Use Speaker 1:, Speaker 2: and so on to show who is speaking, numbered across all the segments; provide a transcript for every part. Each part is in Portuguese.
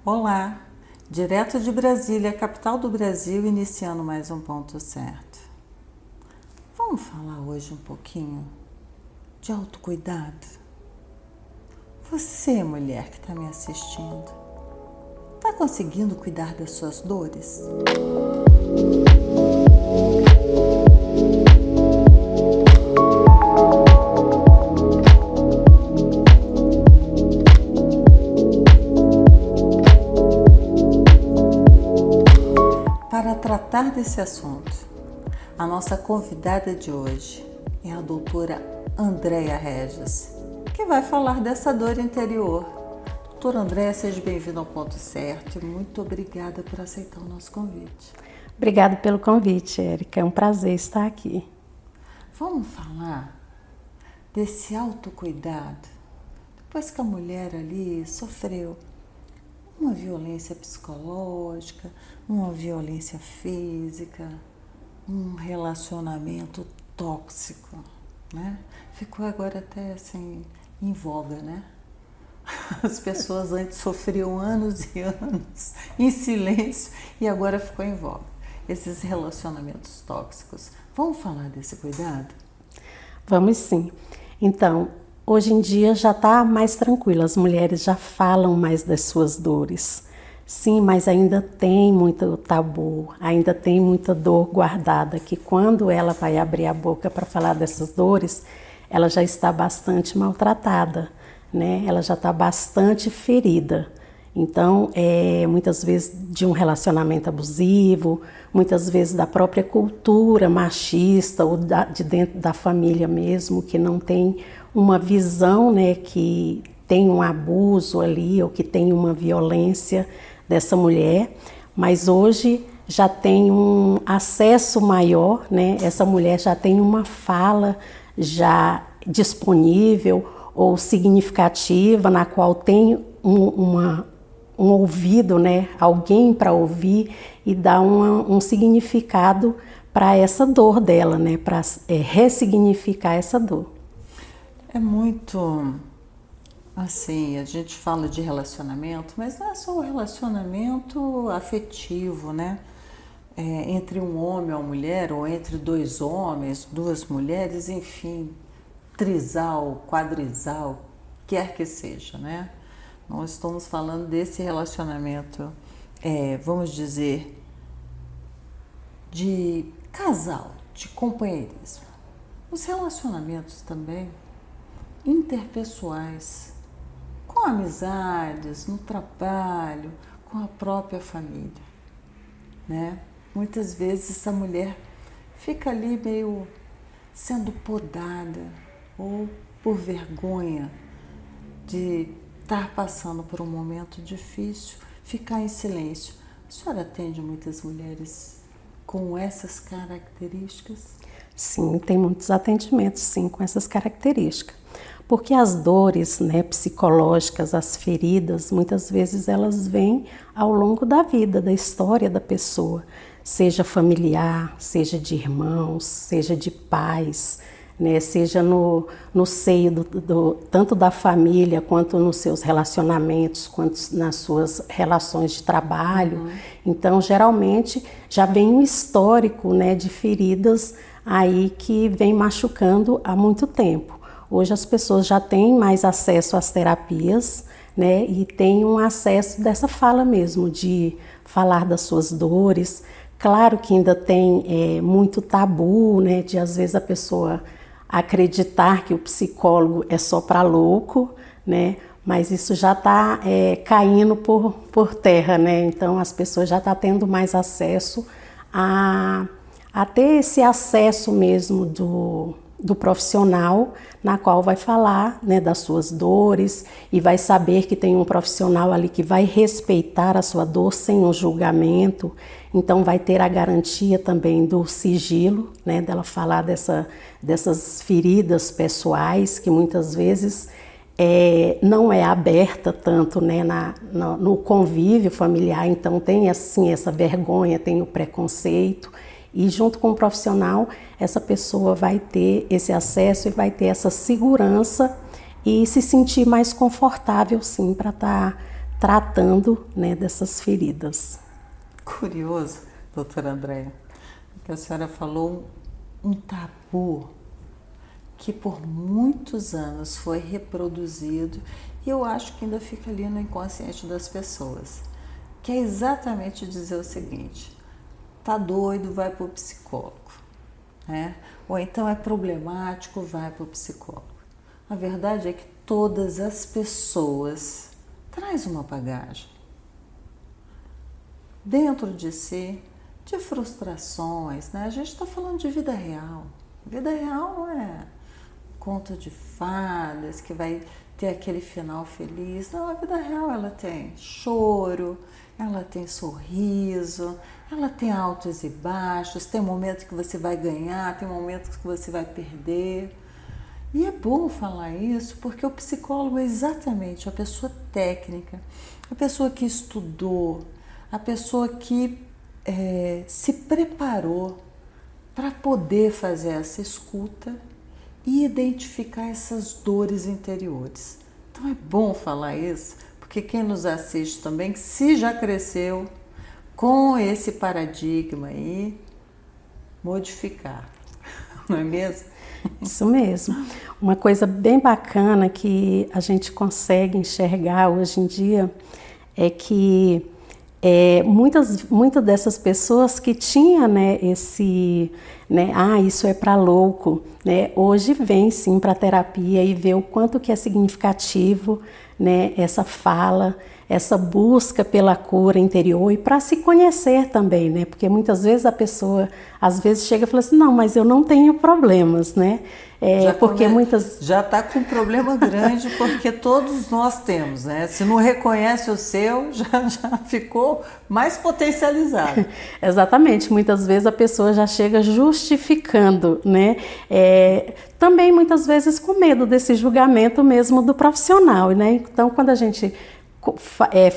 Speaker 1: Olá, direto de Brasília, capital do Brasil, iniciando mais um ponto certo. Vamos falar hoje um pouquinho de autocuidado? Você, mulher que está me assistindo, está conseguindo cuidar das suas dores? Para tratar desse assunto, a nossa convidada de hoje é a doutora Andréia Regis, que vai falar dessa dor interior. Doutora Andréia, seja bem-vinda ao Ponto Certo e muito obrigada por aceitar o nosso convite.
Speaker 2: Obrigada pelo convite, Érica. É um prazer estar aqui.
Speaker 1: Vamos falar desse autocuidado depois que a mulher ali sofreu uma violência psicológica, uma violência física, um relacionamento tóxico, né? Ficou agora até assim em voga, né? As pessoas antes sofriam anos e anos em silêncio e agora ficou em voga. Esses relacionamentos tóxicos. Vamos falar desse cuidado?
Speaker 2: Vamos sim. Então, hoje em dia já está mais tranquilo, as mulheres já falam mais das suas dores. Sim, mas ainda tem muito tabu, ainda tem muita dor guardada, que quando ela vai abrir a boca para falar dessas dores, ela já está bastante maltratada, né? Ela já está bastante ferida. Então, muitas vezes de um relacionamento abusivo, muitas vezes da própria cultura machista ou de dentro da família mesmo, que não tem uma visão, né, que tem um abuso ali ou que tem uma violência dessa mulher, mas hoje já tem um acesso maior, né? Essa mulher já tem uma fala já disponível ou significativa, na qual tem um ouvido, né? Alguém para ouvir e dar um significado para essa dor dela, né? Para ressignificar essa dor.
Speaker 1: É muito assim, a gente fala de relacionamento, mas não é só o relacionamento afetivo, né? Entre um homem e uma mulher, ou entre dois homens, duas mulheres, enfim, trisal, quadrisal, quer que seja, né? Nós estamos falando desse relacionamento, vamos dizer, de casal, de companheirismo. Os relacionamentos também interpessoais, com amizades, no trabalho, com a própria família, né? Muitas vezes essa mulher fica ali meio sendo podada ou por vergonha de estar passando por um momento difícil, ficar em silêncio. A senhora atende muitas mulheres com essas características?
Speaker 2: Sim, tem muitos atendimentos, sim, com essas características. Porque as dores, né, psicológicas, as feridas, muitas vezes elas vêm ao longo da vida, da história da pessoa, seja familiar, seja de irmãos, seja de pais, né, seja no seio tanto da família, quanto nos seus relacionamentos, quanto nas suas relações de trabalho. Então, geralmente, já vem um histórico, né, de feridas aí que vem machucando há muito tempo. Hoje as pessoas já têm mais acesso às terapias, né, e têm um acesso dessa fala mesmo, de falar das suas dores. Claro que ainda tem muito tabu, né, de às vezes a pessoa acreditar que o psicólogo é só para louco, né, mas isso já está caindo por terra, né, então as pessoas já estão tendo mais acesso a ter esse acesso mesmo do profissional, na qual vai falar, né, das suas dores e vai saber que tem um profissional ali que vai respeitar a sua dor sem um julgamento. Então vai ter a garantia também do sigilo, né, dela falar dessas feridas pessoais que muitas vezes não é aberta tanto, né, no convívio familiar. Então tem assim essa vergonha, tem o preconceito. E junto com o profissional, essa pessoa vai ter esse acesso e vai ter essa segurança e se sentir mais confortável, sim, para estar tratando, né, dessas feridas.
Speaker 1: Curioso, doutora Andréia, que a senhora falou um tabu que por muitos anos foi reproduzido e eu acho que ainda fica ali no inconsciente das pessoas, que é exatamente dizer o seguinte: tá doido, vai para o psicólogo, né? Ou então é problemático, vai para o psicólogo. A verdade é que todas as pessoas trazem uma bagagem dentro de si, de frustrações, né? A gente está falando de vida real. Vida real não é conto de fadas que vai ter aquele final feliz. Não, a vida real ela tem choro, ela tem sorriso, ela tem altos e baixos, tem momentos que você vai ganhar, tem momentos que você vai perder. E é bom falar isso porque o psicólogo é exatamente a pessoa técnica, a pessoa que estudou, a pessoa que se preparou para poder fazer essa escuta e identificar essas dores interiores. Então é bom falar isso, porque quem nos assiste também, se já cresceu com esse paradigma aí, modificar, não é mesmo?
Speaker 2: Isso mesmo. Uma coisa bem bacana que a gente consegue enxergar hoje em dia é que muitas dessas pessoas que tinham, né, esse, né, isso é para louco, né, hoje vem sim para a terapia e vê o quanto que é significativo, né, essa fala, essa busca pela cura interior e para se conhecer também, né, porque muitas vezes a pessoa às vezes chega e fala assim, não, mas eu não tenho problemas, né,
Speaker 1: já está com um problema grande, porque todos nós temos, né? Se não reconhece o seu, já ficou mais potencializado.
Speaker 2: Exatamente, muitas vezes a pessoa já chega justificando, né? Também muitas vezes com medo desse julgamento mesmo do profissional, né? Então, quando a gente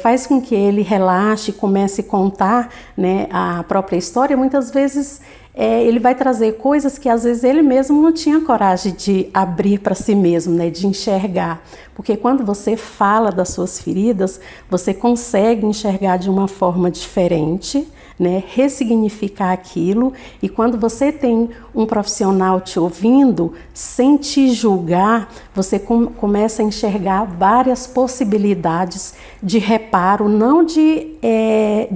Speaker 2: faz com que ele relaxe, comece a contar, né, a própria história, muitas vezes ele vai trazer coisas que às vezes ele mesmo não tinha coragem de abrir para si mesmo, né, de enxergar. Porque quando você fala das suas feridas, você consegue enxergar de uma forma diferente, né, ressignificar aquilo, e quando você tem um profissional te ouvindo, sem te julgar, você começa a enxergar várias possibilidades de reparo, não de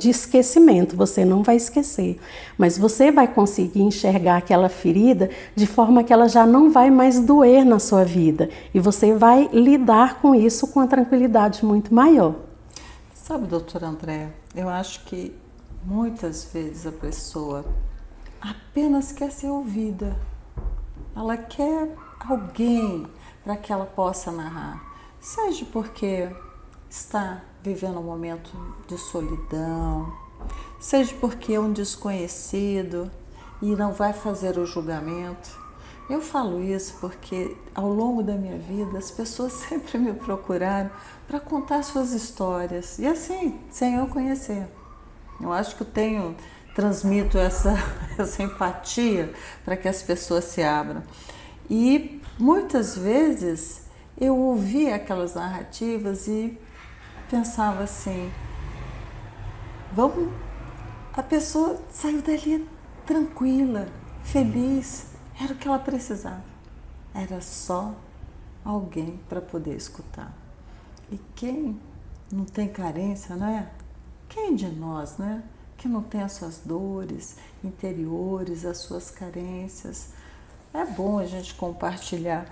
Speaker 2: esquecimento, você não vai esquecer, mas você vai conseguir enxergar aquela ferida de forma que ela já não vai mais doer na sua vida, e você vai lidar com isso com uma tranquilidade muito maior.
Speaker 1: Sabe, doutora Andréia, eu acho que muitas vezes a pessoa apenas quer ser ouvida. Ela quer alguém para que ela possa narrar. Seja porque está vivendo um momento de solidão, seja porque é um desconhecido e não vai fazer o julgamento. Eu falo isso porque ao longo da minha vida as pessoas sempre me procuraram para contar suas histórias e assim, sem eu conhecer. Eu acho que eu transmito essa empatia para que as pessoas se abram. E muitas vezes eu ouvia aquelas narrativas e pensava assim, a pessoa saiu dali tranquila, feliz, era o que ela precisava. Era só alguém para poder escutar. E quem não tem carência, não é? Quem de nós, né, que não tem as suas dores interiores, as suas carências? É bom a gente compartilhar.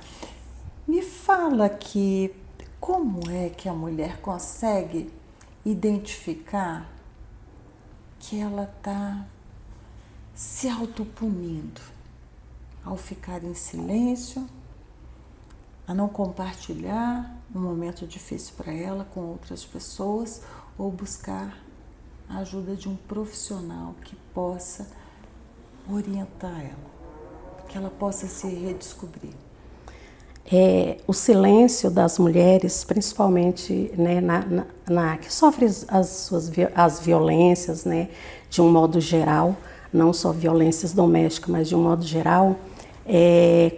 Speaker 1: Me fala aqui, como é que a mulher consegue identificar que ela está se autopunindo ao ficar em silêncio, a não compartilhar um momento difícil para ela com outras pessoas ou buscar a ajuda de um profissional que possa orientar ela, que ela possa se redescobrir?
Speaker 2: O silêncio das mulheres, principalmente, né, que sofrem as violências, né, de um modo geral, não só violências domésticas, mas de um modo geral,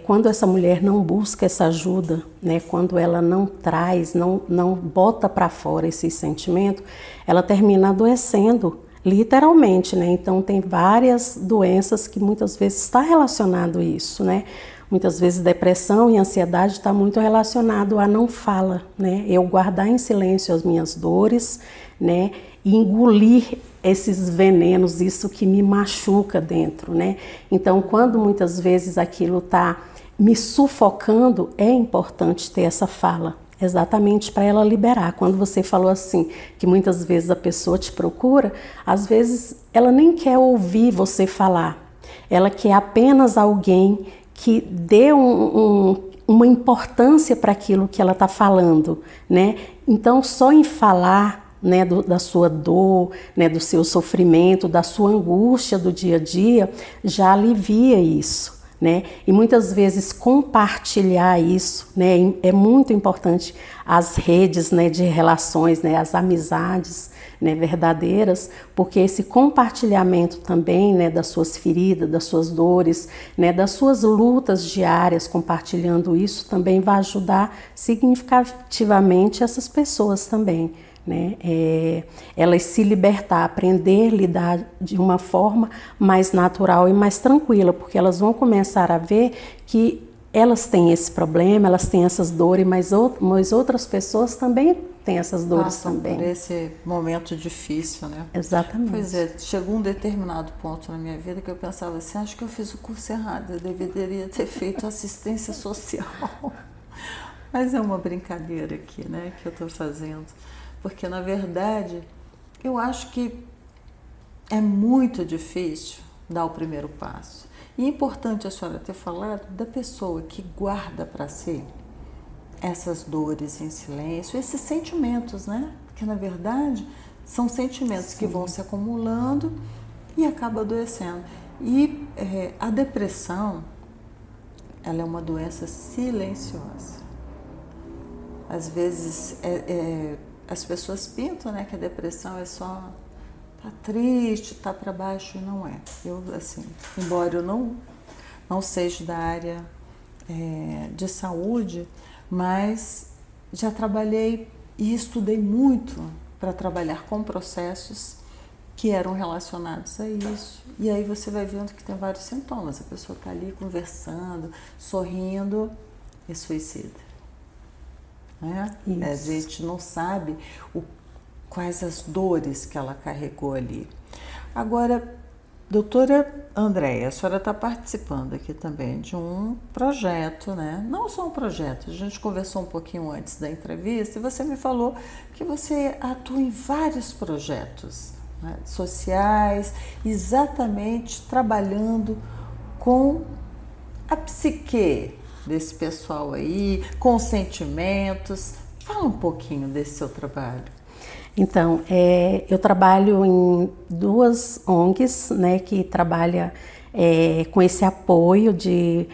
Speaker 2: quando essa mulher não busca essa ajuda, né, quando ela não traz, não bota para fora esse sentimento, ela termina adoecendo, literalmente, né? Então tem várias doenças que muitas vezes está relacionado a isso, né? Muitas vezes depressão e ansiedade está muito relacionado a não fala, né? Eu guardar em silêncio as minhas dores, né? E engolir esses venenos, isso que me machuca dentro, né? Então, quando muitas vezes aquilo está me sufocando, é importante ter essa fala, exatamente para ela liberar. Quando você falou assim, que muitas vezes a pessoa te procura, às vezes ela nem quer ouvir você falar, ela quer apenas alguém que dê uma importância para aquilo que ela está falando, né? Então, só em falar, né, da sua dor, né, do seu sofrimento, da sua angústia do dia a dia, já alivia isso, né? E muitas vezes compartilhar isso, né, é muito importante. As redes, né, de relações, né, as amizades, né, verdadeiras, porque esse compartilhamento também, né, das suas feridas, das suas dores, né, das suas lutas diárias, compartilhando isso também vai ajudar significativamente essas pessoas também, né, elas se libertar, aprender a lidar de uma forma mais natural e mais tranquila, porque elas vão começar a ver que elas têm esse problema, elas têm essas dores, mas outras pessoas também têm essas dores também.
Speaker 1: Por esse momento difícil, né?
Speaker 2: Exatamente.
Speaker 1: Pois é, chegou um determinado ponto na minha vida que eu pensava assim, acho que eu fiz o curso errado, eu deveria ter feito assistência social. Mas é uma brincadeira aqui, né, que eu estou fazendo. Porque, na verdade, eu acho que é muito difícil dar o primeiro passo. E é importante a senhora ter falado da pessoa que guarda para si essas dores em silêncio, esses sentimentos, né? Porque, na verdade, são sentimentos que vão se acumulando e acaba adoecendo. E a depressão, ela é uma doença silenciosa. Às vezes, as pessoas pintam, né, que a depressão é só tá triste, tá para baixo, e não é. Eu, assim, embora eu não seja da área de saúde, mas já trabalhei e estudei muito para trabalhar com processos que eram relacionados a isso. E aí você vai vendo que tem vários sintomas. A pessoa está ali conversando, sorrindo e suicida. Né? A gente não sabe quais as dores que ela carregou ali. Agora, doutora Andréia, a senhora está participando aqui também de um projeto, né? Não só um projeto, a gente conversou um pouquinho antes da entrevista e você me falou que você atua em vários projetos, né, sociais, exatamente trabalhando com a psique desse pessoal aí, com sentimentos. Fala um pouquinho desse seu trabalho.
Speaker 2: Então, eu trabalho em duas ONGs, né, que trabalham com esse apoio de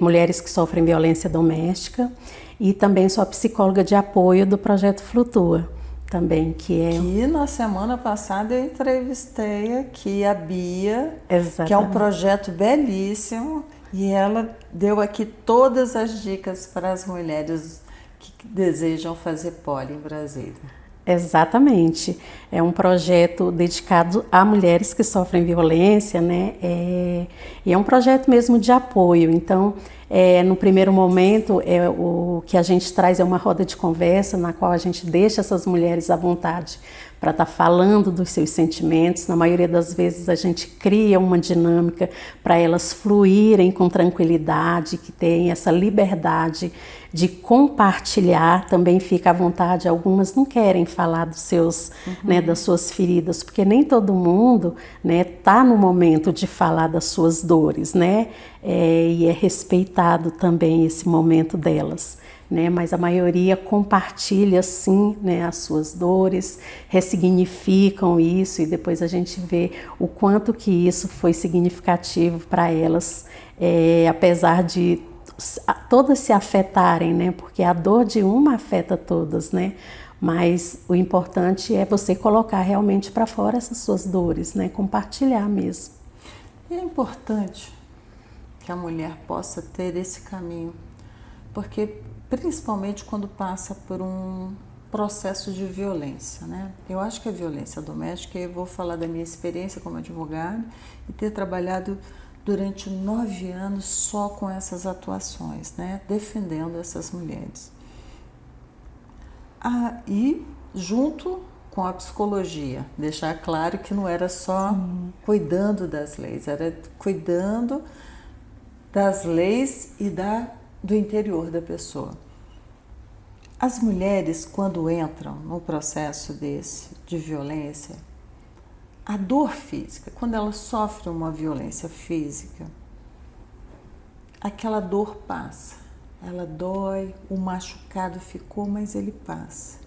Speaker 2: mulheres que sofrem violência doméstica, e também sou a psicóloga de apoio do Projeto Flutua, também,
Speaker 1: que na semana passada eu entrevistei aqui a Bia,
Speaker 2: Exatamente.
Speaker 1: Que é um projeto belíssimo, e ela deu aqui todas as dicas para as mulheres que desejam fazer poli em Brasília.
Speaker 2: Exatamente. É um projeto dedicado a mulheres que sofrem violência, né? E é um projeto mesmo de apoio. Então, no primeiro momento, o que a gente traz é uma roda de conversa na qual a gente deixa essas mulheres à vontade para estar falando dos seus sentimentos. Na maioria das vezes a gente cria uma dinâmica para elas fluírem com tranquilidade, que tenham essa liberdade de compartilhar, também fica à vontade. Algumas não querem falar dos seus, né, das suas feridas, porque nem todo mundo, né, tá no momento de falar das suas dores, né? E é respeitado também esse momento delas, né? Mas a maioria compartilha sim, né, as suas dores, ressignificam isso, e depois a gente vê o quanto que isso foi significativo para elas, apesar de todas se afetarem, né? Porque a dor de uma afeta todas, né? Mas o importante é você colocar realmente para fora essas suas dores, né? Compartilhar mesmo.
Speaker 1: E é importante que a mulher possa ter esse caminho, porque principalmente quando passa por um processo de violência, né? Eu acho que a violência doméstica, eu vou falar da minha experiência como advogada e ter trabalhado durante 9 anos só com essas atuações, né? Defendendo essas mulheres. E junto com a psicologia, deixar claro que não era só cuidando das leis, era cuidando das leis e do interior da pessoa. As mulheres, quando entram no processo de violência, a dor física, quando ela sofre uma violência física, aquela dor passa. Ela dói, o machucado ficou, mas ele passa.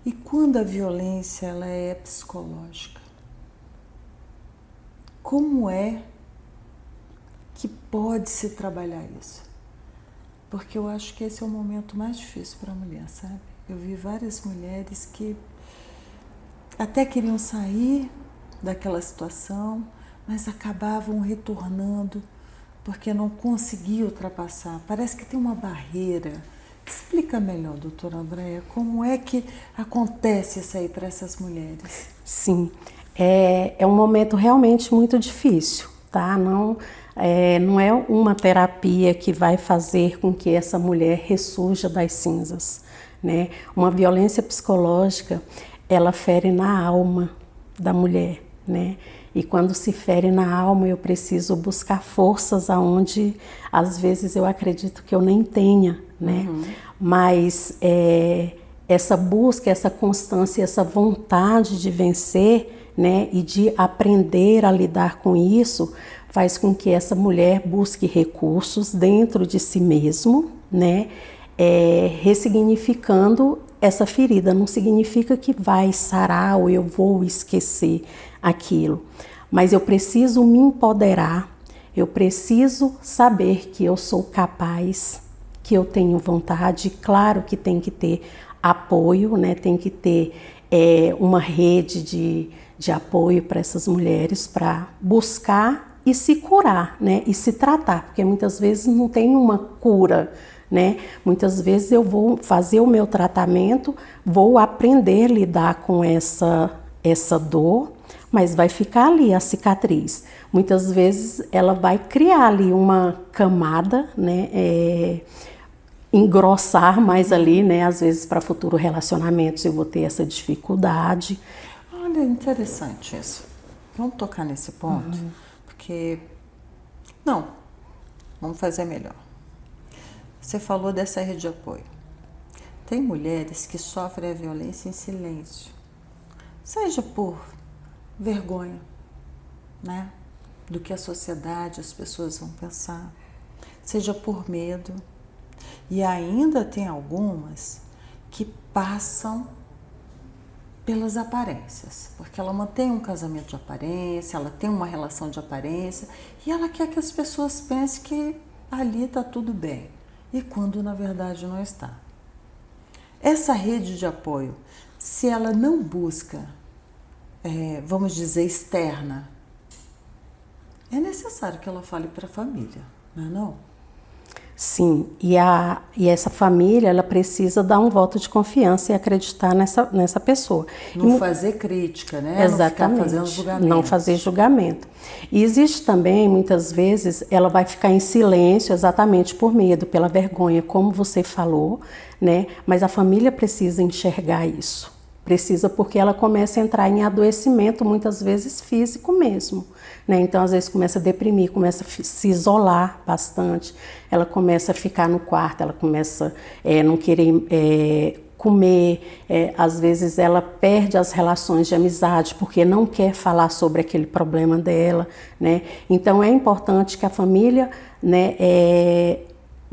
Speaker 1: E quando a violência ela é psicológica, como é que pode se trabalhar isso? Porque eu acho que esse é o momento mais difícil para a mulher, sabe? Eu vi várias mulheres que até queriam sair daquela situação, mas acabavam retornando porque não conseguiam ultrapassar. Parece que tem uma barreira. Explica melhor, doutora Andréia, como é que acontece isso aí para essas mulheres?
Speaker 2: Sim, é um momento realmente muito difícil, tá? Não é uma terapia que vai fazer com que essa mulher ressurja das cinzas, né? Uma violência psicológica, ela fere na alma da mulher, né? E quando se fere na alma, eu preciso buscar forças aonde, às vezes, eu acredito que eu nem tenha, né? Mas essa busca, essa constância, essa vontade de vencer, né? E de aprender a lidar com isso, faz com que essa mulher busque recursos dentro de si mesmo, né? Ressignificando essa ferida. Não significa que vai sarar ou eu vou esquecer aquilo, mas eu preciso me empoderar, eu preciso saber que eu sou capaz, que eu tenho vontade. Claro que tem que ter apoio, né? Tem que ter uma rede de apoio para essas mulheres, para buscar e se curar, né? E se tratar, porque muitas vezes não tem uma cura, né? Muitas vezes eu vou fazer o meu tratamento, vou aprender a lidar com essa dor, mas vai ficar ali a cicatriz. Muitas vezes ela vai criar ali uma camada, né? Engrossar mais ali, né? Às vezes para futuros relacionamentos eu vou ter essa dificuldade.
Speaker 1: Olha, interessante isso. Vamos tocar nesse ponto, porque... Não, vamos fazer melhor. Você falou dessa rede de apoio. Tem mulheres que sofrem a violência em silêncio, seja por vergonha, né? Do que a sociedade, as pessoas vão pensar, seja por medo. E ainda tem algumas que passam pelas aparências, porque ela mantém um casamento de aparência, ela tem uma relação de aparência e ela quer que as pessoas pensem que ali está tudo bem, e quando na verdade não está. Essa rede de apoio, se ela não busca, vamos dizer, externa, é necessário que ela fale para a família, não é não?
Speaker 2: Sim, e essa família, ela precisa dar um voto de confiança e acreditar nessa pessoa.
Speaker 1: Não fazer crítica, né?
Speaker 2: Exatamente,
Speaker 1: não ficar fazendo julgamento.
Speaker 2: Não fazer julgamento. E existe também, muitas vezes, ela vai ficar em silêncio exatamente por medo, pela vergonha, como você falou, né? Mas a família precisa enxergar isso. Precisa, porque ela começa a entrar em adoecimento, muitas vezes físico mesmo, né? Então, às vezes começa a deprimir, começa a se isolar bastante, ela começa a ficar no quarto, ela começa a não querer comer, às vezes ela perde as relações de amizade porque não quer falar sobre aquele problema dela, né? Então, é importante que a família, né,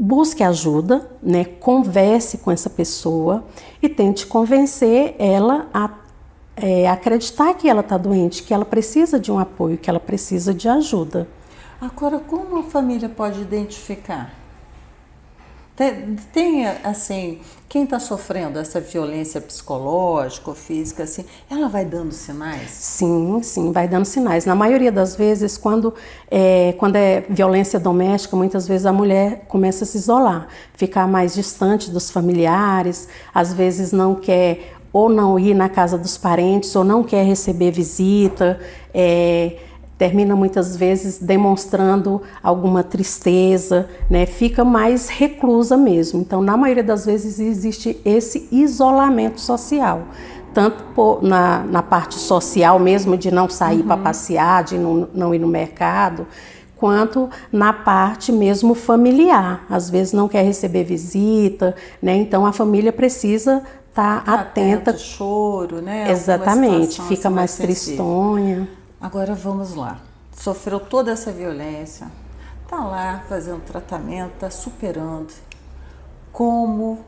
Speaker 2: busque ajuda, né, converse com essa pessoa e tente convencer ela a acreditar que ela está doente, que ela precisa de um apoio, que ela precisa de ajuda.
Speaker 1: Agora, como a família pode identificar Tem, assim, quem está sofrendo essa violência psicológica ou física, assim, ela vai dando sinais?
Speaker 2: Sim, sim, vai dando sinais. Na maioria das vezes, quando é violência doméstica, muitas vezes a mulher começa a se isolar, ficar mais distante dos familiares, às vezes não quer ou não ir na casa dos parentes, ou não quer receber visita, termina muitas vezes demonstrando alguma tristeza, né? Fica mais reclusa mesmo. Então, na maioria das vezes, existe esse isolamento social. Tanto na parte social mesmo, de não sair para passear, de não ir no mercado, quanto na parte mesmo familiar. Às vezes não quer receber visita, né? Então, a família precisa estar atenta.
Speaker 1: Choro, né?
Speaker 2: Exatamente, fica
Speaker 1: assim,
Speaker 2: mais tristonha.
Speaker 1: Agora vamos lá. Sofreu toda essa violência, tá lá fazendo tratamento, tá superando. Como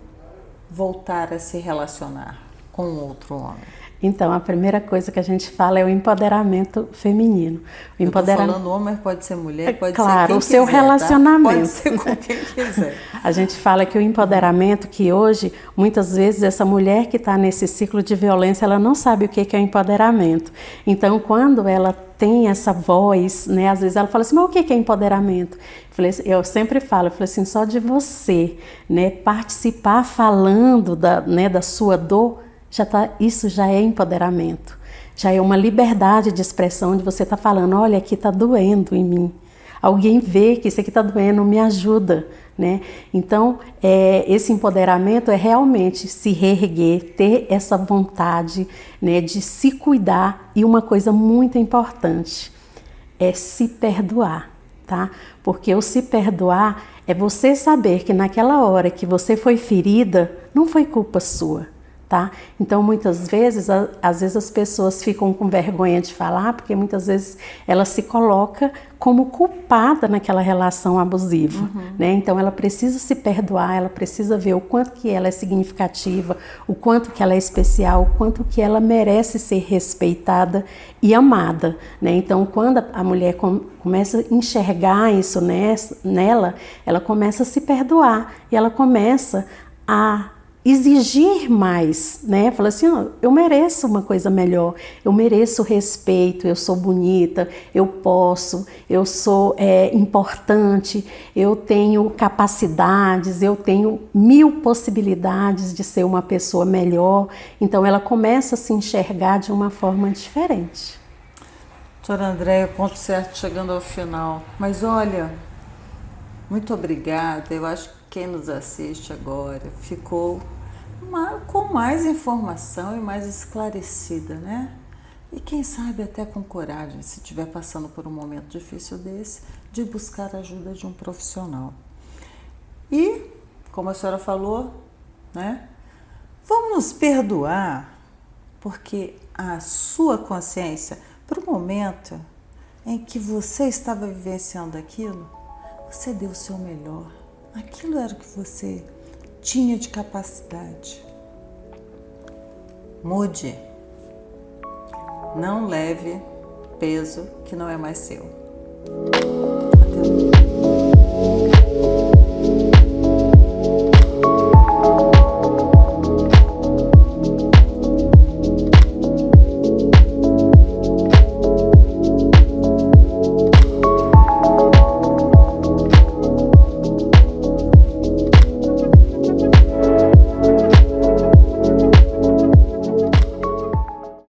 Speaker 1: voltar a se relacionar com outro homem?
Speaker 2: Então, a primeira coisa que a gente fala é o empoderamento feminino. O
Speaker 1: Eu tô falando homem, pode ser mulher, pode ser
Speaker 2: claro,
Speaker 1: quem
Speaker 2: o seu
Speaker 1: quiser,
Speaker 2: relacionamento.
Speaker 1: Tá? Pode ser com quem quiser.
Speaker 2: A gente fala que o empoderamento, que hoje, muitas vezes, essa mulher que está nesse ciclo de violência, ela não sabe o que é empoderamento. Então, quando ela tem essa voz, né, às vezes ela fala assim, mas o que é empoderamento? Eu sempre falo, assim, só de você, né, participar falando da sua dor, isso já é empoderamento. Já é uma liberdade de expressão de você estar falando, olha, aqui está doendo em mim. Alguém vê que isso aqui está doendo, me ajuda, né? Então, esse empoderamento é realmente se reerguer, ter essa vontade, né, de se cuidar. E uma coisa muito importante é se perdoar, tá? Porque o se perdoar é você saber que naquela hora que você foi ferida, não foi culpa sua. Tá? Então, muitas vezes, às vezes as pessoas ficam com vergonha de falar, porque muitas vezes ela se coloca como culpada naquela relação abusiva, né? Então, ela precisa se perdoar, ela precisa ver o quanto que ela é significativa, o quanto que ela é especial, o quanto que ela merece ser respeitada e amada, né? Então, quando a mulher começa a enxergar isso nela, ela começa a se perdoar e ela começa a exigir mais, né? Fala assim, eu mereço uma coisa melhor, eu mereço respeito, eu sou bonita, eu posso, eu sou importante, eu tenho capacidades, eu tenho 1000 possibilidades de ser uma pessoa melhor. Então ela começa a se enxergar de uma forma diferente.
Speaker 1: Doutora Andréia, ponto certo, chegando ao final. Mas olha, muito obrigada. Eu acho que quem nos assiste agora ficou com mais informação e mais esclarecida, né? E quem sabe até com coragem, se estiver passando por um momento difícil desse, de buscar a ajuda de um profissional. E, como a senhora falou, né? Vamos nos perdoar, porque a sua consciência, para o momento em que você estava vivenciando aquilo, você deu o seu melhor. Aquilo era o que você tinha de capacidade. Mude. Não leve peso que não é mais seu.